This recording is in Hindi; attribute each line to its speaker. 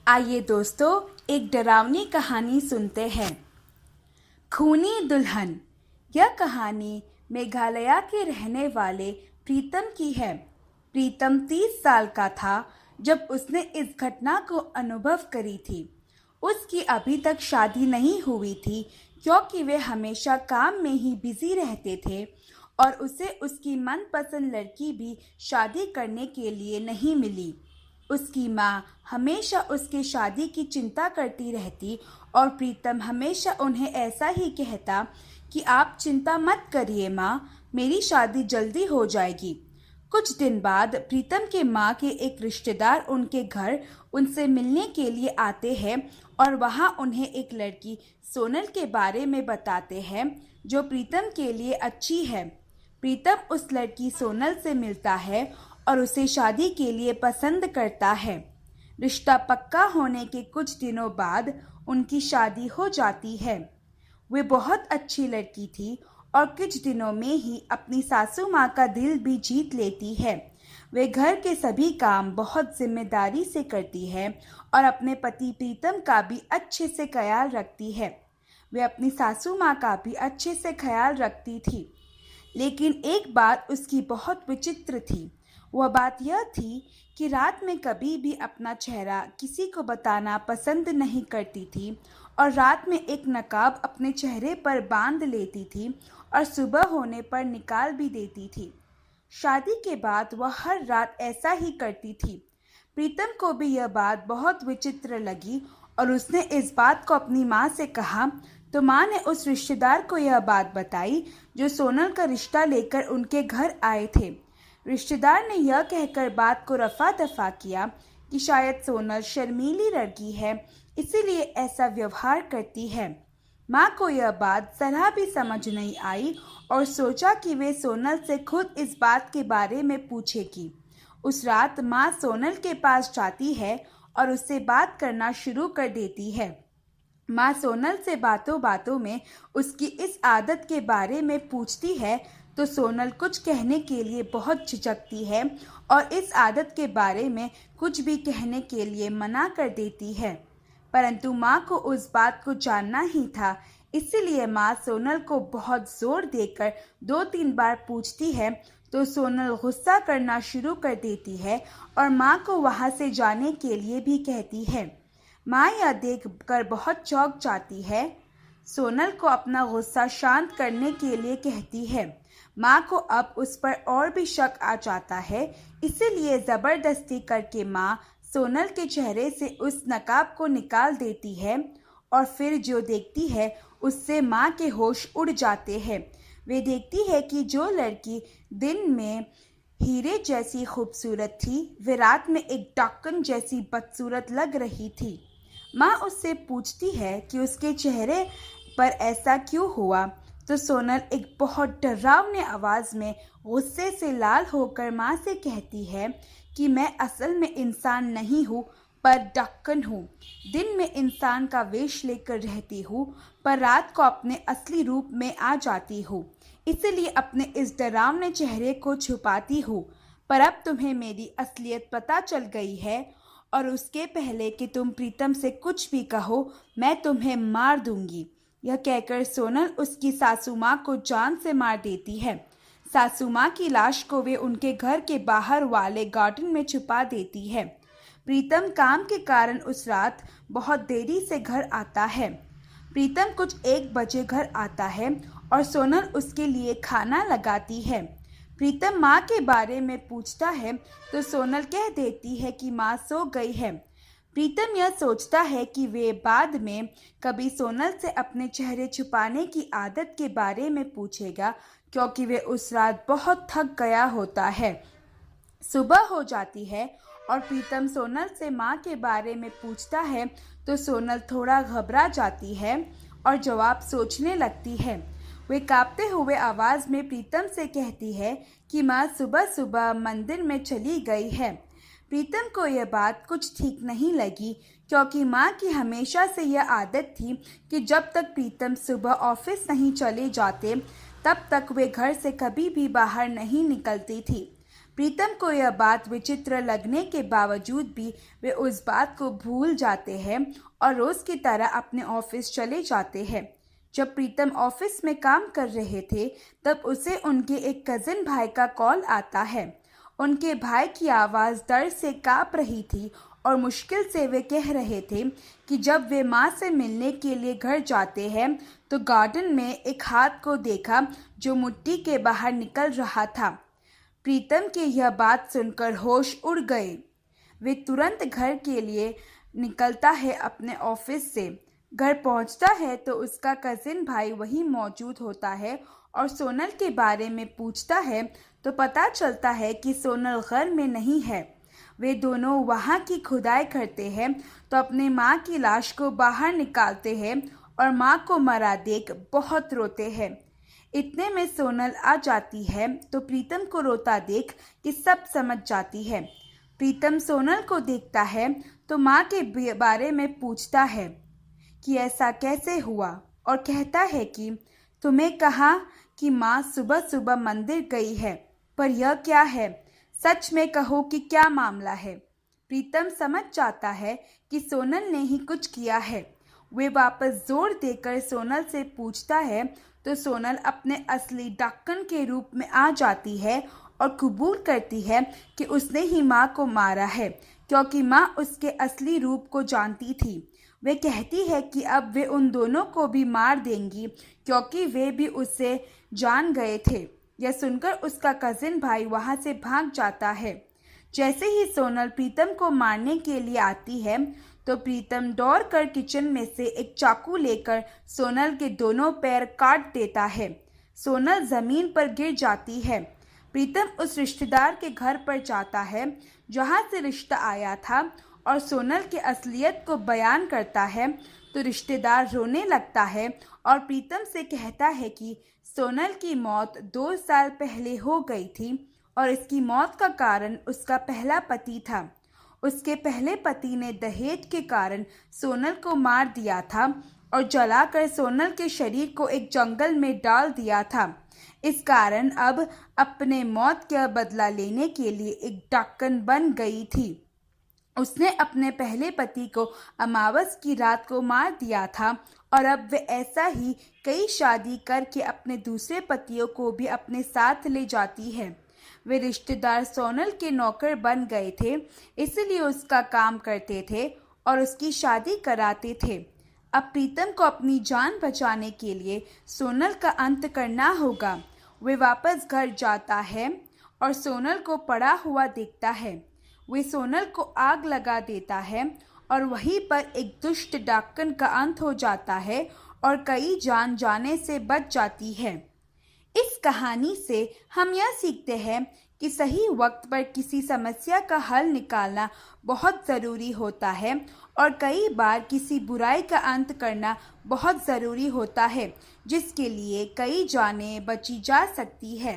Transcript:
Speaker 1: आइए दोस्तों, एक डरावनी कहानी सुनते हैं। खूनी दुल्हन। यह कहानी मेघालय के रहने वाले प्रीतम की है। प्रीतम 30 साल का था जब उसने इस घटना को अनुभव करी थी। उसकी अभी तक शादी नहीं हुई थी क्योंकि वे हमेशा काम में ही बिजी रहते थे और उसे उसकी मनपसंद लड़की भी शादी करने के लिए नहीं मिली। उसकी माँ हमेशा उसके शादी की चिंता करती रहती और प्रीतम हमेशा उन्हें ऐसा ही कहता कि आप चिंता मत करिए माँ, मेरी शादी जल्दी हो जाएगी। कुछ दिन बाद प्रीतम के माँ के एक रिश्तेदार उनके घर उनसे मिलने के लिए आते हैं और वहाँ उन्हें एक लड़की सोनल के बारे में बताते हैं जो प्रीतम के लिए अच्छी है। प्रीतम उस लड़की सोनल से मिलता है और उसे शादी के लिए पसंद करता है। रिश्ता पक्का होने के कुछ दिनों बाद उनकी शादी हो जाती है। वे बहुत अच्छी लड़की थी और कुछ दिनों में ही अपनी सासू माँ का दिल भी जीत लेती है। वे घर के सभी काम बहुत जिम्मेदारी से करती है और अपने पति प्रीतम का भी अच्छे से ख्याल रखती है। वे अपनी सासू माँ का भी अच्छे से ख्याल रखती थी, लेकिन एक बात उसकी बहुत विचित्र थी। वह बात यह थी कि रात में कभी भी अपना चेहरा किसी को बताना पसंद नहीं करती थी और रात में एक नकाब अपने चेहरे पर बांध लेती थी और सुबह होने पर निकाल भी देती थी। शादी के बाद वह हर रात ऐसा ही करती थी। प्रीतम को भी यह बात बहुत विचित्र लगी और उसने इस बात को अपनी माँ से कहा तो माँ ने उस रिश्तेदार को यह बात बताई जो सोनल का रिश्ता लेकर उनके घर आए थे। रिश्तेदार ने यह कहकर बात को रफा दफा किया कि शायद सोनल शर्मीली लड़की है, इसीलिए ऐसा व्यवहार करती है। माँ को यह बात जरा भी समझ नहीं आई और सोचा कि वे सोनल से खुद इस बात के बारे में पूछेगी। उस रात माँ सोनल के पास जाती है और उससे बात करना शुरू कर देती है। माँ सोनल से बातों बातों में उसकी इस आदत के बारे में पूछती है तो सोनल कुछ कहने के लिए बहुत झिझकती है और इस आदत के बारे में कुछ भी कहने के लिए मना कर देती है। परंतु माँ को उस बात को जानना ही था, इसीलिए माँ सोनल को बहुत जोर देकर 2-3 बार पूछती है तो सोनल गुस्सा करना शुरू कर देती है और माँ को वहाँ से जाने के लिए भी कहती है। माँ यह देख कर बहुत चौंक जाती है। सोनल को अपना गुस्सा शांत करने के लिए कहती है। माँ को अब उस पर और भी शक आ जाता है, इसीलिए ज़बरदस्ती करके माँ सोनल के चेहरे से उस नकाब को निकाल देती है और फिर जो देखती है उससे माँ के होश उड़ जाते हैं। वे देखती है कि जो लड़की दिन में हीरे जैसी खूबसूरत थी वे रात में एक डाकन जैसी बदसूरत लग रही थी। माँ उससे पूछती है कि उसके चेहरे पर ऐसा क्यों हुआ तो सोनल एक बहुत डरावनी आवाज़ में गुस्से से लाल होकर माँ से कहती है कि मैं असल में इंसान नहीं हूँ पर डाकन हूँ। दिन में इंसान का वेश लेकर रहती हूँ पर रात को अपने असली रूप में आ जाती हूँ, इसलिए अपने इस डरावने चेहरे को छुपाती हूँ। पर अब तुम्हें मेरी असलियत पता चल गई है और उसके पहले कि तुम प्रीतम से कुछ भी कहो मैं तुम्हें मार दूंगी। यह कहकर सोनल उसकी सासू माँ को जान से मार देती है। सासू माँ की लाश को वे उनके घर के बाहर वाले गार्डन में छुपा देती है। प्रीतम काम के कारण उस रात बहुत देरी से घर आता है। प्रीतम कुछ 1 बजे घर आता है और सोनल उसके लिए खाना लगाती है। प्रीतम माँ के बारे में पूछता है तो सोनल कह देती है कि माँ सो गई है। प्रीतम यह सोचता है कि वे बाद में कभी सोनल से अपने चेहरे छुपाने की आदत के बारे में पूछेगा क्योंकि वे उस रात बहुत थक गया होता है। सुबह हो जाती है और प्रीतम सोनल से माँ के बारे में पूछता है तो सोनल थोड़ा घबरा जाती है और जवाब सोचने लगती है। वे कांपते हुए आवाज़ में प्रीतम से कहती है कि माँ सुबह सुबह मंदिर में चली गई है। प्रीतम को यह बात कुछ ठीक नहीं लगी क्योंकि माँ की हमेशा से यह आदत थी कि जब तक प्रीतम सुबह ऑफिस नहीं चले जाते तब तक वे घर से कभी भी बाहर नहीं निकलती थी। प्रीतम को यह बात विचित्र लगने के बावजूद भी वे उस बात को भूल जाते हैं और रोज की तरह अपने ऑफिस चले जाते हैं। जब प्रीतम ऑफिस में काम कर रहे थे तब उसे उनके एक कजिन भाई का कॉल आता है। उनके भाई की आवाज़ दर्द से काँप रही थी और मुश्किल से वे कह रहे थे कि जब वे माँ से मिलने के लिए घर जाते हैं तो गार्डन में एक हाथ को देखा जो मिट्टी के बाहर निकल रहा था। प्रीतम के यह बात सुनकर होश उड़ गए। वे तुरंत घर के लिए निकलता है अपने ऑफिस से। घर पहुंचता है तो उसका कजिन भाई वहीं मौजूद होता है और सोनल के बारे में पूछता है तो पता चलता है कि सोनल घर में नहीं है। वे दोनों वहां की खुदाई करते हैं तो अपने माँ की लाश को बाहर निकालते हैं और माँ को मरा देख बहुत रोते हैं। इतने में सोनल आ जाती है तो प्रीतम को रोता देख कि सब समझ जाती है। प्रीतम सोनल को देखता है तो माँ के बारे में पूछता है कि ऐसा कैसे हुआ और कहता है कि तुम्हें कहा कि माँ सुबह सुबह मंदिर गई है, पर यह क्या है? सच में कहो कि क्या मामला है? प्रीतम समझ जाता है कि सोनल ने ही कुछ किया है। वे वापस जोर देकर सोनल से पूछता है तो सोनल अपने असली डाकन के रूप में आ जाती है और कबूल करती है कि उसने ही माँ को मारा है, क्योंकि माँ उसके असली रूप को जानती थी। वे कहती है कि अब वे उन दोनों को भी मार देंगी क्योंकि वे भी उससे जान गए थे। यह सुनकर उसका कजिन भाई वहां से भाग जाता है। जैसे ही सोनल प्रीतम को मारने के लिए आती है तो प्रीतम दौड़कर किचन में से एक चाकू लेकर सोनल के दोनों पैर काट देता है। सोनल जमीन पर गिर जाती है। प्रीतम उस रिश्तेदार के घर पर जाता है जहां से रिश्ता आया था और सोनल के असलियत को बयान करता है तो रिश्तेदार रोने लगता है और प्रीतम से कहता है कि सोनल की मौत 2 साल पहले हो गई थी और इसकी मौत का कारण उसका पहला पति था। उसके पहले पति ने दहेज के कारण सोनल को मार दिया था और जलाकर सोनल के शरीर को एक जंगल में डाल दिया था। इस कारण अब अपने मौत का बदला लेने के लिए एक डाकन बन गई थी। उसने अपने पहले पति को अमावस की रात को मार दिया था और अब वे ऐसा ही कई शादी करके अपने दूसरे पतियों को भी अपने साथ ले जाती है। वे रिश्तेदार सोनल के नौकर बन गए थे, इसलिए उसका काम करते थे और उसकी शादी कराते थे। अब प्रीतम को अपनी जान बचाने के लिए सोनल का अंत करना होगा। वे वापस घर जाता है और सोनल को पड़ा हुआ देखता है। वे सोनल को आग लगा देता है और वहीं पर एक दुष्ट डाकन का अंत हो जाता है और कई जान जाने से बच जाती है। इस कहानी से हम यह सीखते हैं कि सही वक्त पर किसी समस्या का हल निकालना बहुत ज़रूरी होता है और कई बार किसी बुराई का अंत करना बहुत ज़रूरी होता है, जिसके लिए कई जानें बची जा सकती है।